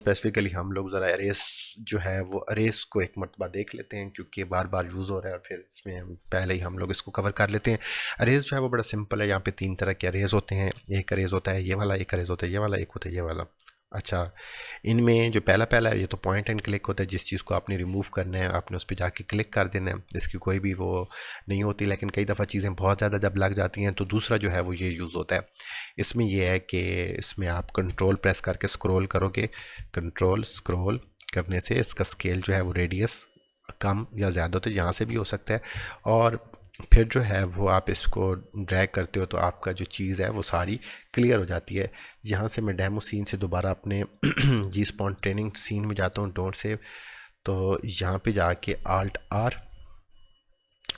Specifically हम लोग ज़रा अरेस जो है वो अरेस को एक मरतबा देख लेते हैं, क्योंकि बार बार यूज़ हो रहा है और फिर इसमें पहले ही हम लोग इसको कवर कर लेते हैं। अरेस जो है वो बड़ा सिंपल है। यहाँ पे 3 तरह के अरेस होते हैं। एक अरेस होता है ये वाला, एक अरेस होता है ये वाला, एक होता है ये वाला। अच्छा, इनमें जो पहला पहला है ये तो पॉइंट एंड क्लिक होता है। जिस चीज़ को आपने रिमूव करना है आपने उस पर जाके क्लिक कर देना है, इसकी कोई भी वो नहीं होती। लेकिन कई दफ़ा चीज़ें बहुत ज़्यादा जब लग जाती हैं तो दूसरा जो है वो ये यूज़ होता है। इसमें यह है कि इसमें आप कंट्रोल प्रेस करके स्क्रॉल करोगे। कंट्रोल स्क्रॉल करने से इसका स्केल जो है वो रेडियस कम या ज़्यादा होता है, यहाँ से भी हो सकता है। और फिर जो है वो आप इसको ड्रैग करते हो तो आपका जो चीज़ है वो सारी क्लियर हो जाती है। यहाँ से मैं डेमो सीन से दोबारा अपने जी स्पॉन ट्रेनिंग सीन में जाता हूँ, डोंट सेव। तो यहाँ पे जाके Alt R,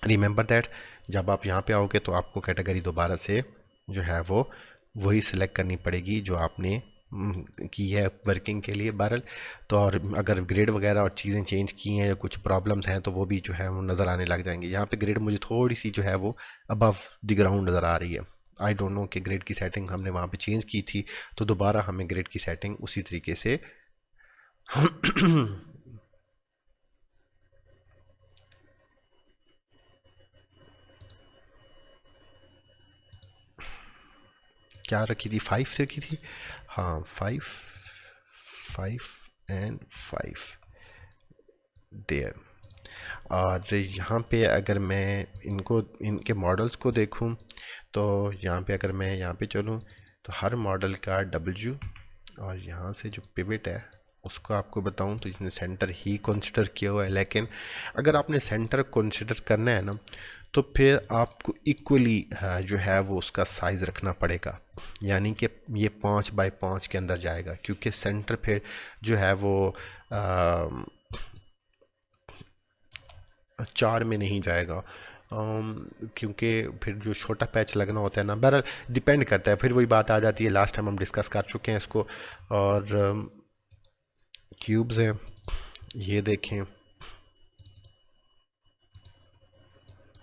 रिमेंबर दैट जब आप यहाँ पे आओगे तो आपको कैटेगरी दोबारा से जो है वो वही सिलेक्ट करनी पड़ेगी जो आपने की है वर्किंग के लिए बहरल। तो और अगर ग्रिड वगैरह और चीज़ें चेंज की हैं या कुछ प्रॉब्लम्स हैं तो वो भी जो है वो नज़र आने लग जाएंगे। यहाँ पे ग्रिड मुझे थोड़ी सी जो है वो अबव द ग्राउंड नज़र आ रही है। आई डोंट नो कि ग्रिड की सेटिंग हमने वहाँ पे चेंज की थी, तो दोबारा हमें ग्रिड की सेटिंग उसी तरीके से क्या रखी थी, 5 से रखी थी। हाँ 5 5 एंड 5 देयर। और यहाँ पे अगर मैं इनको इनके मॉडल्स को देखूँ तो यहाँ पे अगर मैं यहाँ पे चलूँ तो हर मॉडल का W और यहाँ से जो पिवट है उसको आपको बताऊँ तो इसने सेंटर ही कंसिडर किया हुआ है। लेकिन अगर आपने सेंटर कंसिडर करना है ना तो फिर आपको इक्वली जो है वो उसका साइज़ रखना पड़ेगा। यानी कि ये 5x5 के अंदर जाएगा, क्योंकि सेंटर फिर जो है वो 4 में नहीं जाएगा। क्योंकि फिर जो छोटा पैच लगना होता है ना, बहरहाल डिपेंड करता है। फिर वही बात आ जाती है, लास्ट टाइम हम डिस्कस कर चुके हैं इसको। और क्यूब्स हैं ये देखें,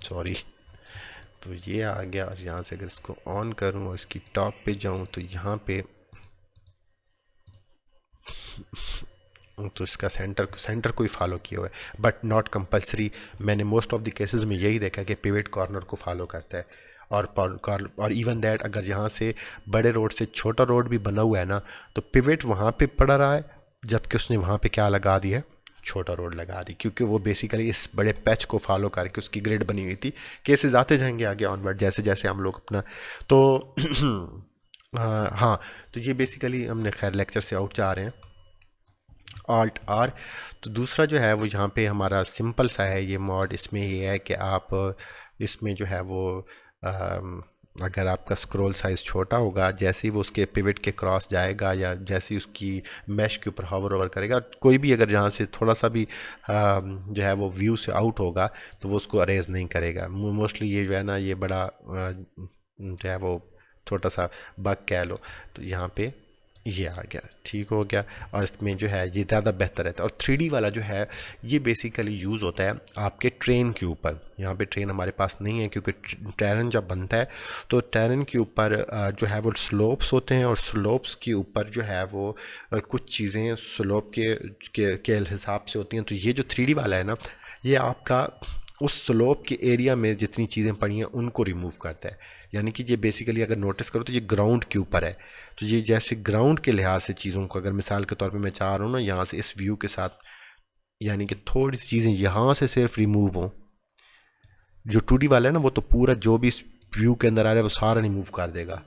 सॉरी, तो ये आ गया। और यहाँ से अगर इसको ऑन करूँ और इसकी टॉप पे जाऊँ तो यहाँ पे तो इसका सेंटर को ही फॉलो किया हुआ है, बट नॉट कंपलसरी। मैंने मोस्ट ऑफ द केसेस में यही देखा कि पिवट कॉर्नर को फॉलो करता है। और इवन दैट अगर यहाँ से बड़े रोड से छोटा रोड भी बना हुआ है ना तो पिवट वहाँ पे पड़ा रहा है, जबकि उसने वहाँ पे क्या लगा दिया है, छोटा रोड लगा दी, क्योंकि वो बेसिकली इस बड़े पैच को फॉलो करके उसकी ग्रिड बनी हुई थी। केसेस आते जाएंगे आगे ऑनवर्ड जैसे जैसे हम लोग अपना तो हाँ, तो ये बेसिकली हमने खैर लेक्चर से आउट जा रहे हैं। Alt R। तो दूसरा जो है वो यहाँ पे हमारा सिंपल सा है ये मॉड। इसमें ये है कि आप इसमें जो है वो अगर आपका स्क्रॉल साइज़ छोटा होगा, जैसे ही वो उसके पिवट के क्रॉस जाएगा या जैसे ही उसकी मैश के ऊपर हॉवर ओवर करेगा, कोई भी अगर जहाँ से थोड़ा सा भी जो है वो व्यू से आउट होगा तो वो उसको अरेज नहीं करेगा। मोस्टली ये जो है ना ये बड़ा जो है वो छोटा सा बग कह लो। तो यहाँ पे ये आ गया, ठीक हो गया। और इसमें जो है ये ज़्यादा बेहतर रहता है। और 3D वाला जो है ये बेसिकली यूज़ होता है आपके ट्रेन के ऊपर। यहाँ पे ट्रेन हमारे पास नहीं है, क्योंकि टेरन जब बनता है तो टेरन के ऊपर जो है वो स्लोप्स होते हैं, और स्लोप्स के ऊपर जो है वो कुछ चीज़ें स्लोप के हिसाब से होती हैं। तो ये जो 3D वाला है ना ये आपका उस स्लोप के एरिया में जितनी चीज़ें पड़ी हैं उनको रिमूव करता है। यानी कि ये बेसिकली अगर नोटिस करो तो ये ग्राउंड के ऊपर है। तो ये जैसे ग्राउंड के लिहाज से चीज़ों को, अगर मिसाल के तौर पे मैं चाह रहा हूँ ना यहाँ से इस व्यू के साथ, यानी कि थोड़ी सी चीज़ें यहाँ से सिर्फ रिमूव हों। जो 2D वाला है ना वो तो पूरा जो भी इस व्यू के अंदर आ रहा है वो सारा रिमूव कर देगा।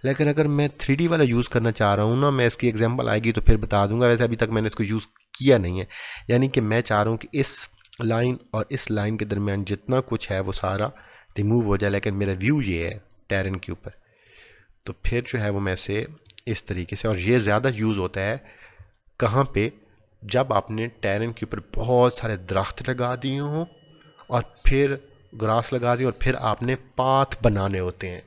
लेकिन अगर मैं 3D वाला यूज़ करना चाह रहा हूँ ना, मैं इसकी एग्जांपल आएगी तो फिर बता दूंगा, वैसे अभी तक मैंने इसको यूज़ किया नहीं है। यानी कि मैं चाह रहा हूँ कि इस लाइन और इस लाइन के दरमियान जितना कुछ है वो सारा रिमूव हो जाए, लेकिन मेरा व्यू ये है टेरन के ऊपर। तो फिर जो है वो मैं से इस तरीके से, और ये ज़्यादा यूज़ होता है कहाँ पे, जब आपने टेरन के ऊपर बहुत सारे दरख्त लगा दिए हों और फिर ग्रास लगा दी और फिर आपने पाथ बनाने होते हैं।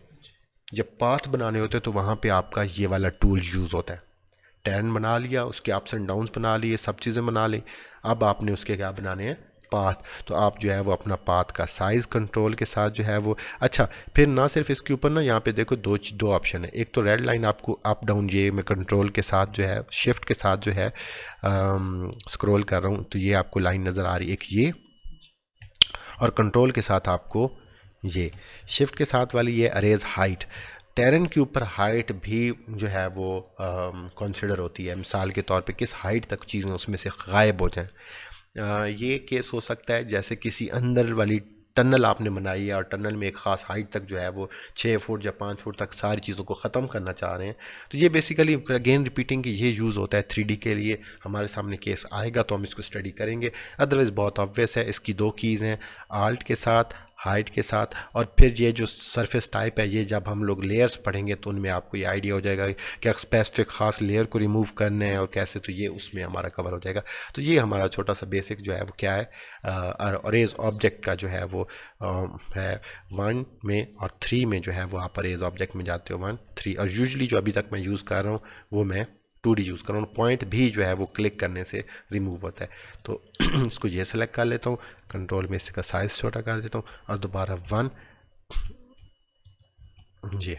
जब पाथ बनाने होते हैं तो वहाँ पे आपका ये वाला टूल यूज़ होता है। टेरन बना लिया, उसके अप्स एंड डाउन्स बना लिए, सब चीज़ें बना ली। अब आपने उसके क्या बनाने हैं, पाथ, तो आप जो है वो अपना पाथ का साइज़ कंट्रोल के साथ जो है वो, अच्छा फिर ना सिर्फ इसके ऊपर ना यहाँ पे देखो दो ऑप्शन है। एक तो रेड लाइन आपको अप डाउन, ये मैं कंट्रोल के साथ जो है शिफ्ट के साथ जो है स्क्रॉल कर रहा हूँ तो ये आपको लाइन नज़र आ रही है एक ये, और कंट्रोल के साथ आपको ये शिफ्ट के साथ वाली ये अरेज हाइट। टेरेन के ऊपर हाइट भी जो है वो कंसिडर होती है, मिसाल के तौर पे किस हाइट तक चीज़ें उसमें से गायब हो जाएं। ये केस हो सकता है जैसे किसी अंदर वाली टनल आपने बनाई है और टनल में एक ख़ास हाइट तक जो है वो 6 फुट या 5 फुट तक सारी चीज़ों को ख़त्म करना चाह रहे हैं, तो ये बेसिकली अगेन रिपीटिंग की ये यूज़ होता है 3D के लिए। हमारे सामने केस आएगा तो हम इसको स्टडी करेंगे, अदरवाइज़ बहुत ऑब्वियस है। इसकी दो कीज़ हैं, आल्ट के साथ, हाइट के साथ, और फिर ये जो सरफेस टाइप है ये जब हम लोग लेयर्स पढ़ेंगे तो उनमें आपको ये आइडिया हो जाएगा कि स्पेसिफिक ख़ास लेयर को रिमूव करना है और कैसे, तो ये उसमें हमारा कवर हो जाएगा। तो ये हमारा छोटा सा बेसिक जो है वो क्या है, अरेज ऑब्जेक्ट का जो है वो है 1 में और 3 में जो है वो आप अरेज ऑब्जेक्ट में जाते हो 1 3, और यूजुअली जो अभी तक मैं यूज़ कर रहा हूँ वो मैं 2D यूज़ कर रहा हूँ। पॉइंट भी जो है वो क्लिक करने से रिमूव होता है, तो इसको ये सेलेक्ट कर लेता हूँ, कंट्रोल में इसका साइज़ छोटा कर देता हूँ और दोबारा 1 जी